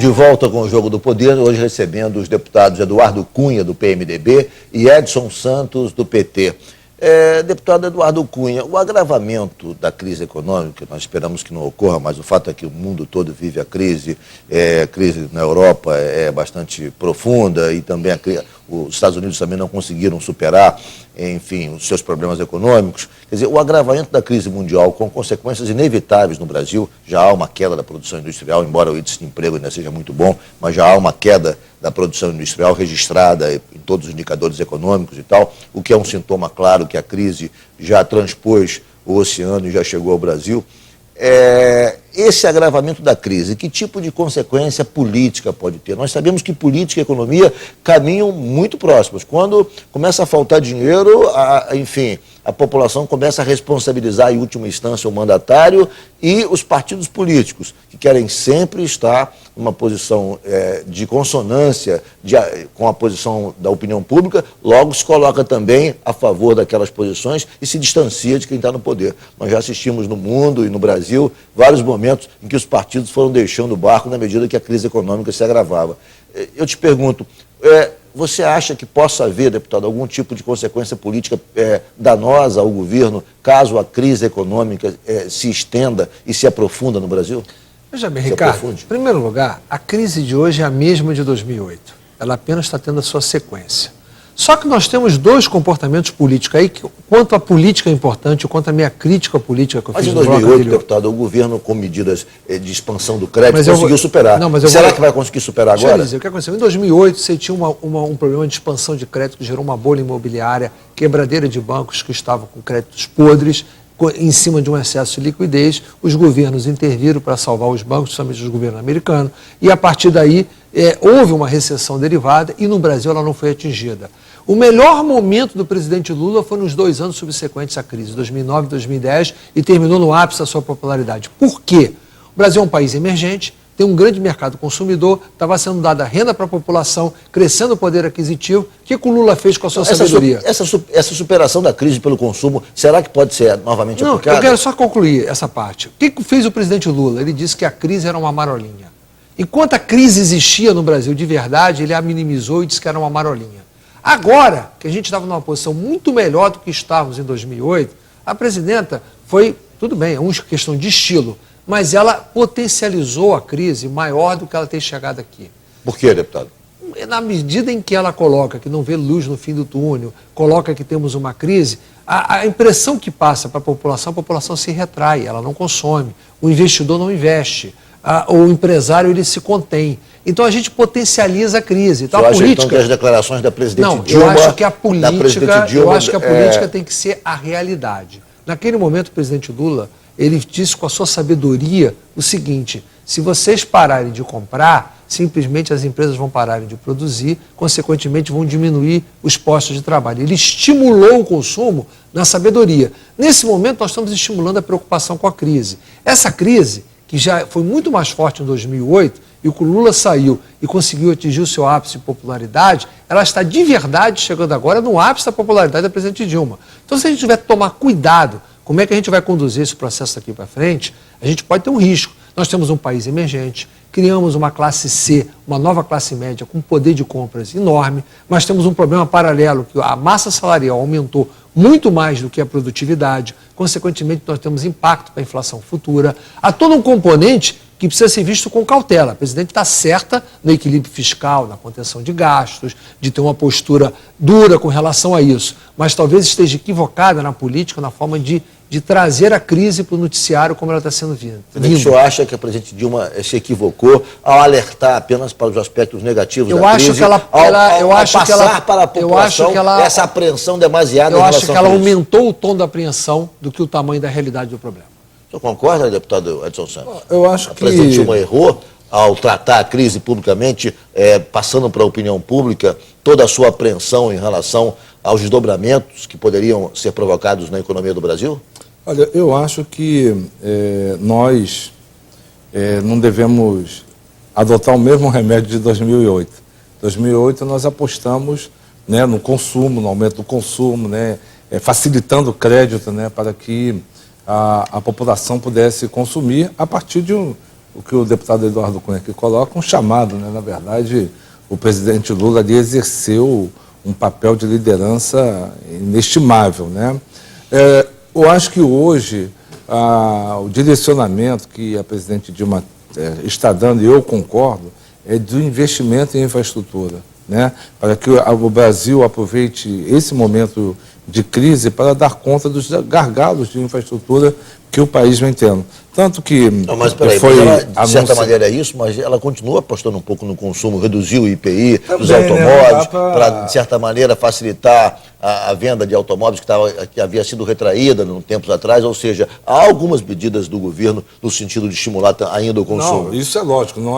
De volta com o Jogo do Poder, hoje recebendo os deputados Eduardo Cunha, do PMDB, e Edson Santos, do PT. Deputado Eduardo Cunha, o agravamento da crise econômica, nós esperamos que não ocorra, mas o fato é que o mundo todo vive a crise na Europa é bastante profunda e também os Estados Unidos também não conseguiram superar, enfim, os seus problemas econômicos. Quer dizer, o agravamento da crise mundial com consequências inevitáveis no Brasil, já há uma queda da produção industrial, embora o índice de emprego ainda seja muito bom, mas já há uma queda da produção industrial registrada em todos os indicadores econômicos e tal, o que é um sintoma claro que a crise já transpôs o oceano e já chegou ao Brasil. Esse agravamento da crise, que tipo de consequência política pode ter? Nós sabemos que política e economia caminham muito próximos. Quando começa a faltar dinheiro, enfim, a população começa a responsabilizar em última instância o mandatário e os partidos políticos, que querem sempre estar numa posição de consonância com a posição da opinião pública, logo se coloca também a favor daquelas posições e se distancia de quem está no poder. Nós já assistimos no mundo e no Brasil vários momentos em que os partidos foram deixando o barco na medida que a crise econômica se agravava. Eu te pergunto, você acha que possa haver, deputado, algum tipo de consequência política danosa ao governo caso a crise econômica se estenda e se aprofunda no Brasil? Veja bem, Ricardo, em primeiro lugar, a crise de hoje é a mesma de 2008. Ela apenas está tendo a sua sequência. Só que nós temos dois comportamentos políticos aí, que, quanto a política é importante, quanto a minha crítica política que eu fiz no bloco anterior. Mas em 2008, deputado, o governo, com medidas de expansão do crédito, conseguiu superar. Será que vai conseguir superar agora? Deixa eu dizer, o que aconteceu? Em 2008, você tinha um problema de expansão de crédito que gerou uma bolha imobiliária, quebradeira de bancos que estavam com créditos podres, em cima de um excesso de liquidez. Os governos interviram para salvar os bancos, principalmente os governos americanos, e a partir daí houve uma recessão derivada e no Brasil ela não foi atingida. O melhor momento do presidente Lula foi nos 2 anos subsequentes à crise, 2009 e 2010, e terminou no ápice da sua popularidade. Por quê? O Brasil é um país emergente, tem um grande mercado consumidor, estava sendo dada renda para a população, crescendo o poder aquisitivo. O que o Lula fez com a sua sabedoria? Essa superação da crise pelo consumo, será que pode ser novamente aplicada? Eu quero só concluir essa parte. O que fez o presidente Lula? Ele disse que a crise era uma marolinha. Enquanto a crise existia no Brasil de verdade, ele a minimizou e disse que era uma marolinha. Agora, que a gente estava numa posição muito melhor do que estávamos em 2008, a presidenta foi, tudo bem, é uma questão de estilo, mas ela potencializou a crise maior do que ela ter chegado aqui. Por quê, deputado? Na medida em que ela coloca que não vê luz no fim do túnel, coloca que temos uma crise, a impressão que passa para a população se retrai, ela não consome, o investidor não investe, o empresário ele se contém. Então a gente potencializa a crise. Então, então que as declarações da presidente Dilma... eu acho que a política tem que ser a realidade. Naquele momento, o presidente Lula, ele disse com a sua sabedoria o seguinte: se vocês pararem de comprar, simplesmente as empresas vão pararem de produzir, consequentemente vão diminuir os postos de trabalho. Ele estimulou o consumo na sabedoria. Nesse momento, nós estamos estimulando a preocupação com a crise. Essa crise, que já foi muito mais forte em 2008, e o Lula saiu e conseguiu atingir o seu ápice de popularidade, ela está de verdade chegando agora no ápice da popularidade da presidente Dilma. Então, se a gente tiver que tomar cuidado, como é que a gente vai conduzir esse processo daqui para frente, a gente pode ter um risco. Nós temos um país emergente, criamos uma classe C, uma nova classe média com poder de compras enorme, mas temos um problema paralelo, que a massa salarial aumentou muito mais do que a produtividade, consequentemente nós temos impacto para a inflação futura. Há todo um componente que precisa ser visto com cautela. A presidente está certa no equilíbrio fiscal, na contenção de gastos, de ter uma postura dura com relação a isso, mas talvez esteja equivocada na política, na forma de trazer a crise para o noticiário como ela está sendo vinda. O senhor acha que a presidente Dilma se equivocou ao alertar apenas para os aspectos negativos da crise, ao passar para a população essa apreensão demasiada em relação a isso? Eu acho que ela aumentou o tom da apreensão do que o tamanho da realidade do problema. O senhor concorda, deputado Edson Santos? Eu acho que a presidente Dilma errou ao tratar a crise publicamente, passando para a opinião pública toda a sua apreensão em relação aos desdobramentos que poderiam ser provocados na economia do Brasil? Olha, eu acho que nós não devemos adotar o mesmo remédio de 2008. Em 2008 nós apostamos, né, no consumo, no aumento do consumo, né, facilitando o crédito, né, para que a população pudesse consumir a partir de o que o deputado Eduardo Cunha aqui coloca, um chamado, né? Na verdade, o presidente Lula ali exerceu um papel de liderança inestimável, né? Eu acho que hoje o direcionamento que a presidente Dilma está dando, e eu concordo, é do investimento em infraestrutura, né? Para que o Brasil aproveite esse momento de crise para dar conta dos gargalos de infraestrutura que o país vem tendo. Tanto que não, mas peraí, foi de certa maneira é isso, mas ela continua apostando um pouco no consumo, reduziu o IPI dos automóveis, para, de certa maneira, facilitar a venda de automóveis que havia sido retraída tempos atrás, ou seja, há algumas medidas do governo no sentido de estimular ainda o consumo. Não, isso é lógico, não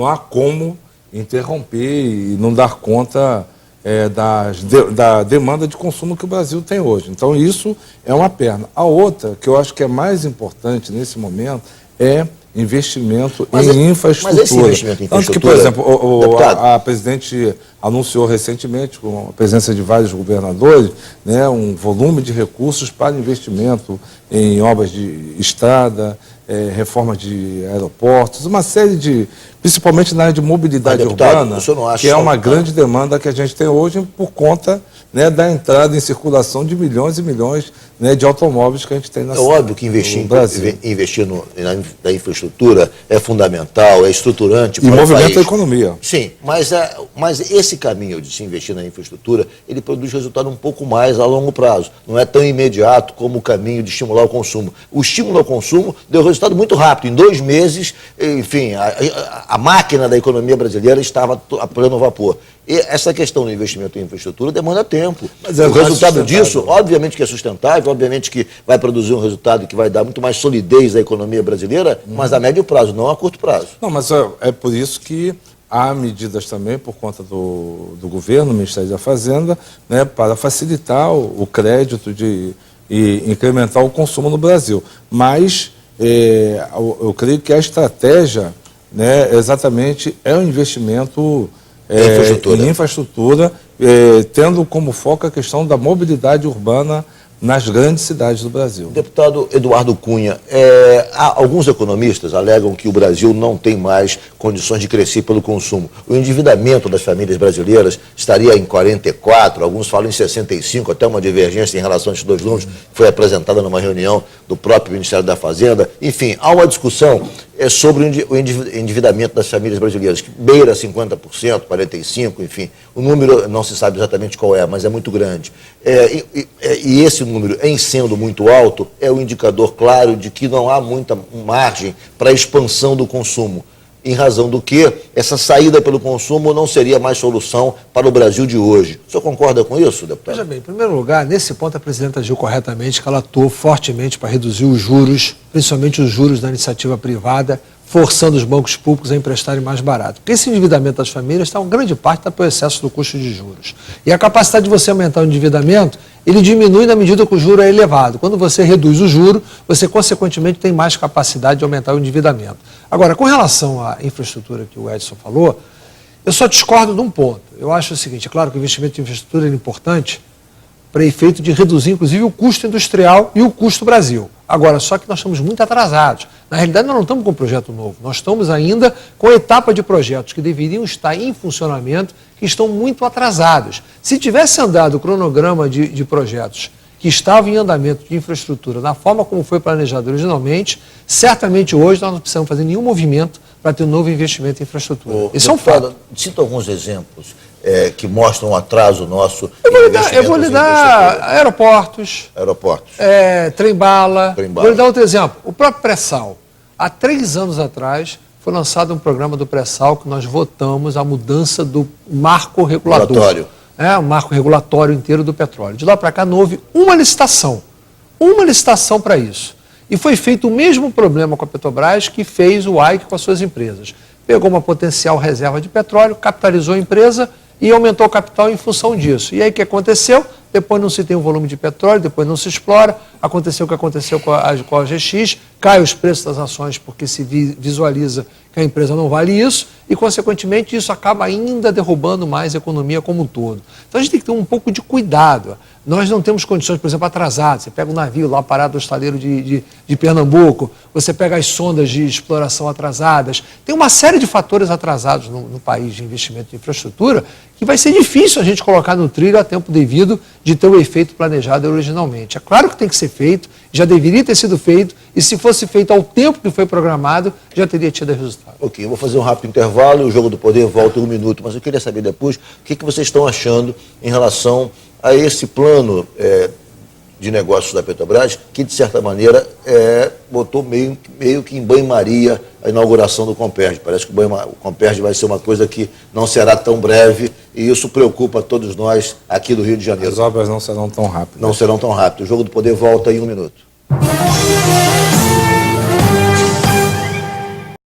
há como interromper e não dar conta da demanda de consumo que o Brasil tem hoje. Então, isso é uma perna. A outra, que eu acho que é mais importante nesse momento, é investimento em infraestrutura. Mas esse investimento em infraestrutura... Tanto que, por exemplo, a presidente anunciou recentemente, com a presença de vários governadores, né, um volume de recursos para investimento em obras de estrada, reforma de aeroportos, uma série de, principalmente na área de mobilidade urbana, que é uma grande demanda que a gente tem hoje por conta, né, da entrada em circulação de milhões e milhões, né, de automóveis que a gente tem na cidade. É óbvio que investir na infraestrutura é fundamental, é estruturante para o país. E movimenta a economia. Sim, mas esse caminho de se investir na infraestrutura, ele produz resultado um pouco mais a longo prazo. Não é tão imediato como o caminho de estimular o consumo. O estímulo ao consumo deu resultado muito rápido. Em 2 meses, enfim, a máquina da economia brasileira estava a pleno vapor. E essa questão do investimento em infraestrutura demanda tempo. Mas o resultado disso, obviamente que é sustentável, obviamente que vai produzir um resultado que vai dar muito mais solidez à economia brasileira, mas a médio prazo, não a curto prazo. Não, mas é por isso que há medidas também, por conta do governo, do Ministério da Fazenda, né, para facilitar o crédito e incrementar o consumo no Brasil. Mas eu creio que a estratégia, né, exatamente é o investimento em infraestrutura, tendo como foco a questão da mobilidade urbana nas grandes cidades do Brasil. Deputado Eduardo Cunha, alguns economistas alegam que o Brasil não tem mais condições de crescer pelo consumo. O endividamento das famílias brasileiras estaria em 44%, alguns falam em 65%, até uma divergência em relação a esses dois números, que foi apresentada numa reunião do próprio Ministério da Fazenda. Enfim, há uma discussão sobre o endividamento das famílias brasileiras, que beira 50%, 45%, enfim. O número não se sabe exatamente qual é, mas é muito grande. E esse número, em sendo muito alto, é um indicador claro de que não há muita margem para a expansão do consumo, em razão do que essa saída pelo consumo não seria mais solução para o Brasil de hoje. O senhor concorda com isso, deputado? Veja bem, em primeiro lugar, nesse ponto a presidenta agiu corretamente, que ela atuou fortemente para reduzir os juros, principalmente os juros da iniciativa privada, forçando os bancos públicos a emprestarem mais barato. Porque esse endividamento das famílias, uma grande parte está pelo excesso do custo de juros. E a capacidade de você aumentar o endividamento, ele diminui na medida que o juro é elevado. Quando você reduz o juro, você consequentemente tem mais capacidade de aumentar o endividamento. Agora, com relação à infraestrutura que o Edson falou, eu só discordo de um ponto. Eu acho o seguinte, é claro que o investimento em infraestrutura é importante para efeito de reduzir, inclusive, o custo industrial e o custo Brasil. Agora, só que nós estamos muito atrasados. Na realidade, nós não estamos com um projeto novo. Nós estamos ainda com a etapa de projetos que deveriam estar em funcionamento, que estão muito atrasados. Se tivesse andado o cronograma de projetos que estavam em andamento de infraestrutura, da forma como foi planejado originalmente, certamente hoje nós não precisamos fazer nenhum movimento para ter um novo investimento em infraestrutura. Esse é um fato. Cita alguns exemplos que mostram um atraso nosso. Eu vou lhe dar aeroportos. Trem-bala. Vou lhe dar outro exemplo. O próprio pré-sal. Há 3 anos atrás foi lançado um programa do pré-sal que nós votamos a mudança do marco regulador. O marco regulatório inteiro do petróleo. De lá para cá não houve uma licitação para isso. E foi feito o mesmo problema com a Petrobras que fez o AIC com as suas empresas. Pegou uma potencial reserva de petróleo, capitalizou a empresa e aumentou o capital em função disso. E aí o que aconteceu? depois não se tem um volume de petróleo, depois não se explora, aconteceu o que aconteceu com a GX, cai os preços das ações porque se visualiza que a empresa não vale isso e, consequentemente, isso acaba ainda derrubando mais a economia como um todo. Então, a gente tem que ter um pouco de cuidado. Nós não temos condições, por exemplo, atrasadas. Você pega um navio lá parado no estaleiro de Pernambuco, você pega as sondas de exploração atrasadas. Tem uma série de fatores atrasados no país de investimento em infraestrutura que vai ser difícil a gente colocar no trilho a tempo devido de ter o efeito planejado originalmente. É claro que tem que ser feito, já deveria ter sido feito, e se fosse feito ao tempo que foi programado, já teria tido resultado. Ok, eu vou fazer um rápido intervalo e o Jogo do Poder volta em 1 minuto, mas eu queria saber depois o que vocês estão achando em relação a esse plano de negócios da Petrobras, que de certa maneira botou meio que em banho-maria a inauguração do Comperj. Parece que o Comperj vai ser uma coisa que não será tão breve e isso preocupa todos nós aqui do Rio de Janeiro. As obras não serão tão rápidas. Não serão tão rápidas. O Jogo do Poder volta em 1 minuto.